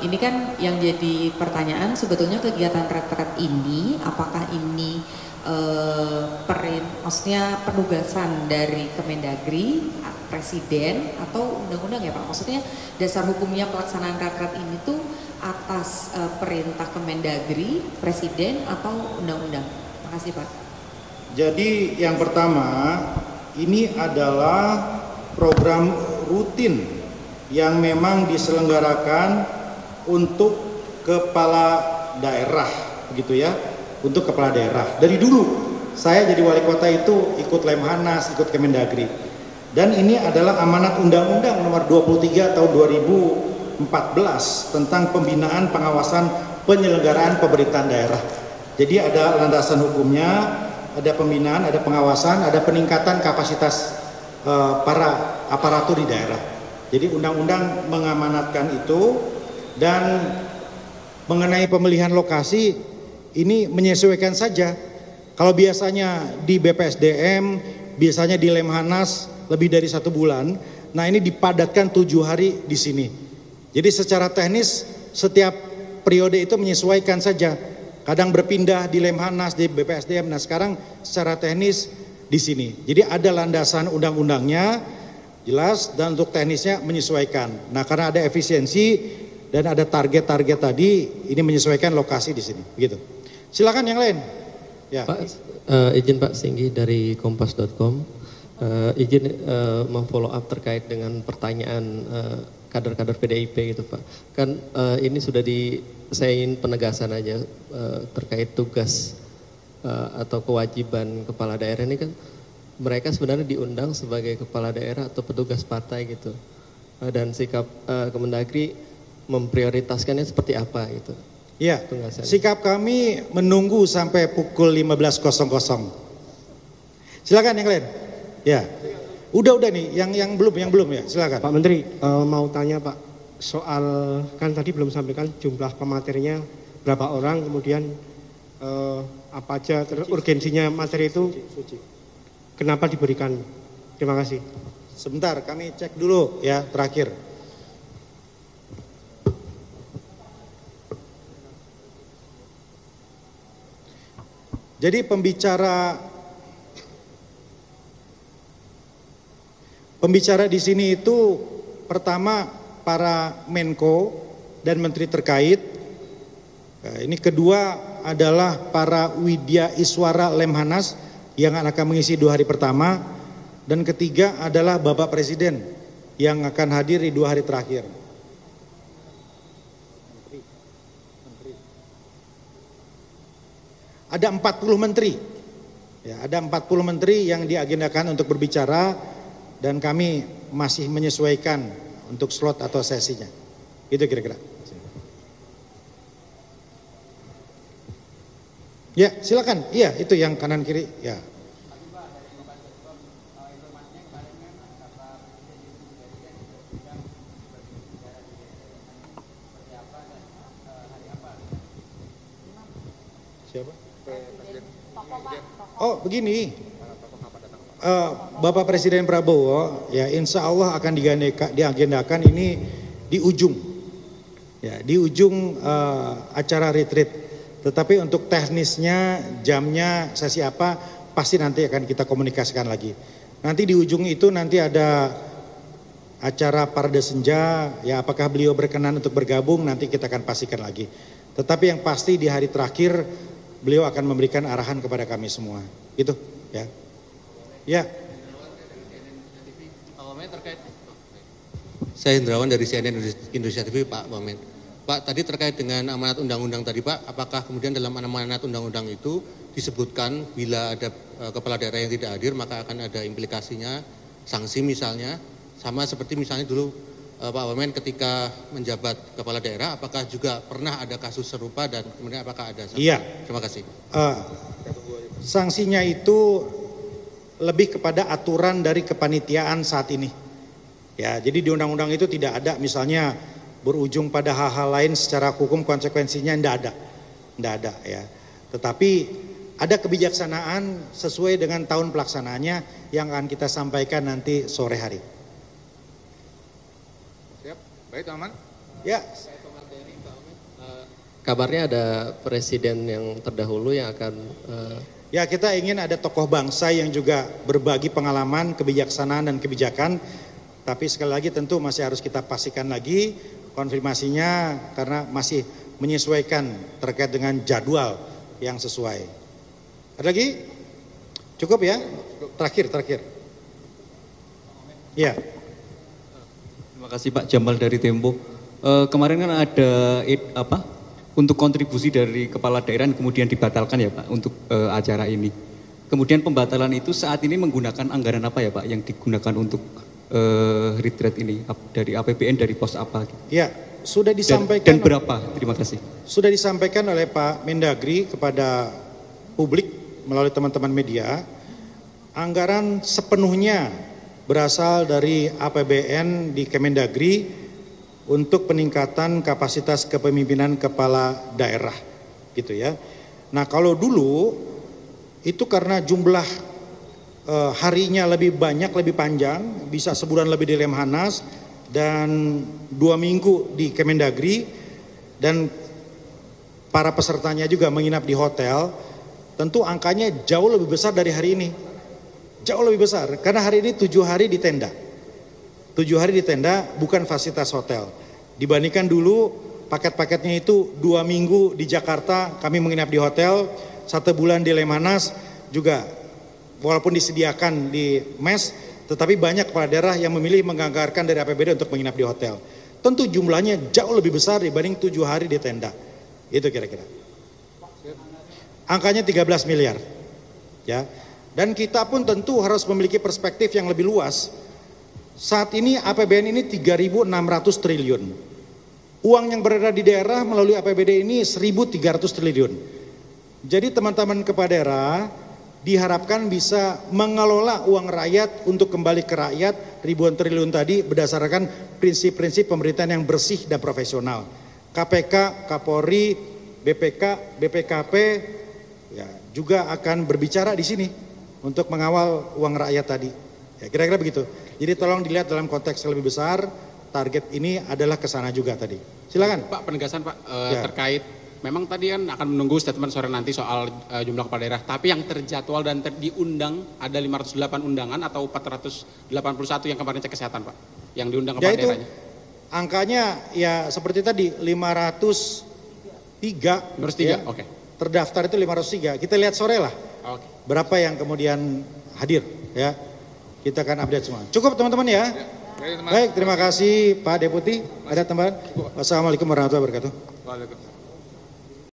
ini kan yang jadi pertanyaan sebetulnya kegiatan retret ini apakah ini maksudnya penugasan dari Kemendagri, Presiden atau undang-undang ya Pak? Maksudnya dasar hukumnya pelaksanaan retret ini tuh atas perintah Kemendagri, Presiden atau undang-undang? Makasih Pak. Jadi yang pertama ini adalah program rutin yang memang diselenggarakan untuk kepala daerah, begitu ya, untuk kepala daerah. Dari dulu saya jadi wali kota itu ikut Lemhanas, ikut Kemendagri. Dan ini adalah amanat Undang-Undang nomor 23 tahun 2014 tentang pembinaan pengawasan penyelenggaraan pemerintahan daerah. Jadi ada landasan hukumnya, ada pembinaan, ada pengawasan, ada peningkatan kapasitas para aparatur di daerah. Jadi undang-undang mengamanatkan itu. Dan mengenai pemilihan lokasi ini menyesuaikan saja. Kalau biasanya di BPSDM, biasanya di Lemhanas lebih dari 1 bulan. Nah ini dipadatkan 7 hari di sini. Jadi secara teknis setiap periode itu menyesuaikan saja. Kadang berpindah di Lemhanas, di BPSDM. Nah sekarang secara teknis di sini. Jadi ada landasan undang-undangnya jelas dan untuk teknisnya menyesuaikan. Nah karena ada efisiensi dan ada target-target tadi, ini menyesuaikan lokasi di sini. Begitu. Silakan yang lain. Ya. Pak, izin Pak Singgi dari kompas.com. Izin memfollow up terkait dengan pertanyaan kader-kader PDIP gitu Pak. Kan ini sudah saya ingin penegasan aja terkait tugas atau kewajiban kepala daerah ini kan mereka sebenarnya diundang sebagai kepala daerah atau petugas partai gitu. Dan sikap Kemendagri memprioritaskannya seperti apa gitu. Ya, sikap kami menunggu sampai pukul 15.00. Silakan yang lain. Ya. Udah nih, yang belum ya, silakan. Pak Menteri, mau tanya Pak, soal kan tadi belum sampaikan jumlah pematerinya berapa orang, kemudian apa aja urgensinya materi itu, kenapa diberikan? Terima kasih. Sebentar, kami cek dulu ya terakhir. Jadi pembicara di sini itu pertama para Menko dan menteri terkait. Nah, ini kedua adalah para Widya Iswara Lemhanas yang akan mengisi 2 hari pertama, dan ketiga adalah Bapak Presiden yang akan hadir di 2 hari terakhir. Ada 40 menteri, ya, ada 40 menteri yang diagendakan untuk berbicara dan kami masih menyesuaikan untuk slot atau sesinya. Itu kira-kira. Ya, silakan. Iya, itu yang kanan kiri. Ya. Siapa? Oh begini, Bapak Presiden Prabowo ya insya Allah akan diagendakan ini di ujung, ya di ujung acara retreat. Tetapi untuk teknisnya, jamnya, sesi apa pasti nanti akan kita komunikasikan lagi. Nanti di ujung itu nanti ada acara Parade Senja, ya apakah beliau berkenan untuk bergabung nanti kita akan pastikan lagi. Tetapi yang pasti di hari terakhir beliau akan memberikan arahan kepada kami semua. Itu ya. Ya. Saya Hendrawan dari CNN Indonesia TV, Pak Wamen. Pak, tadi terkait dengan amanat undang-undang tadi Pak, apakah kemudian dalam amanat undang-undang itu disebutkan bila ada kepala daerah yang tidak hadir maka akan ada implikasinya, sanksi misalnya, sama seperti misalnya dulu Pak Wamen ketika menjabat kepala daerah, apakah juga pernah ada kasus serupa dan kemudian apakah ada sanksi? Iya. Terima kasih. Sanksinya itu lebih kepada aturan dari kepanitiaan saat ini. Ya, jadi di undang-undang itu tidak ada misalnya berujung pada hal-hal lain secara hukum konsekuensinya tidak ada ya. Tetapi ada kebijaksanaan sesuai dengan tahun pelaksanaannya yang akan kita sampaikan nanti sore hari. Siap, baik teman-teman. Ya. kabarnya ada presiden yang terdahulu yang akan Ya, kita ingin ada tokoh bangsa yang juga berbagi pengalaman, kebijaksanaan dan kebijakan. Tapi sekali lagi tentu masih harus kita pastikan lagi konfirmasinya karena masih menyesuaikan terkait dengan jadwal yang sesuai. Ada lagi? Cukup ya? Terakhir. Ya. Terima kasih Pak Jamal dari Tempo. Kemarin kan ada untuk kontribusi dari kepala daerah kemudian dibatalkan ya Pak untuk acara ini. Kemudian pembatalan itu saat ini menggunakan anggaran apa ya Pak yang digunakan untuk retreat ini dari APBN dari pos apa? Gitu. Ya, sudah disampaikan. Dan berapa? Terima kasih. Sudah disampaikan oleh Pak Mendagri kepada publik melalui teman-teman media. Anggaran sepenuhnya berasal dari APBN di Kemendagri untuk peningkatan kapasitas kepemimpinan kepala daerah gitu ya. Nah, kalau dulu itu karena jumlah harinya lebih banyak, lebih panjang, bisa sebulan lebih di Lemhanas dan 2 minggu di Kemendagri dan para pesertanya juga menginap di hotel, tentu angkanya jauh lebih besar dari hari ini. Jauh lebih besar karena hari ini 7 hari di tenda. 7 hari di tenda bukan fasilitas hotel. Dibandingkan dulu paket-paketnya itu 2 minggu di Jakarta kami menginap di hotel, 1 bulan di Lemhanas juga walaupun disediakan di mes, tetapi banyak kepala daerah yang memilih menganggarkan dari APBD untuk menginap di hotel. Tentu jumlahnya jauh lebih besar dibanding 7 hari di tenda. Itu kira-kira. Angkanya 13 miliar. Ya. Dan kita pun tentu harus memiliki perspektif yang lebih luas. Saat ini APBN ini 3.600 triliun. Uang yang berada di daerah melalui APBD ini 1.300 triliun. Jadi teman-teman kepala daerah diharapkan bisa mengelola uang rakyat untuk kembali ke rakyat ribuan triliun tadi berdasarkan prinsip-prinsip pemerintahan yang bersih dan profesional. KPK, Kapolri, BPK, BPKP ya, juga akan berbicara di sini untuk mengawal uang rakyat tadi. Ya, kira-kira begitu. Jadi tolong dilihat dalam konteks yang lebih besar, target ini adalah ke sana juga tadi. Silakan. Pak, penegasan Pak terkait, memang tadi kan akan menunggu statement sore nanti soal jumlah kepala daerah, tapi yang terjadwal dan diundang ada 508 undangan atau 481 yang kemarin cek kesehatan Pak, yang diundang kepala daerahnya. Angkanya ya seperti tadi 503. 503, ya, oke. Terdaftar itu 503. Kita lihat sore lah. Oke. Berapa yang kemudian hadir ya. Kita akan update semua. Cukup teman-teman ya. Baik, terima kasih Pak Deputi. Ada tambahan? Wassalamualaikum warahmatullahi wabarakatuh. Waalaikumsalam.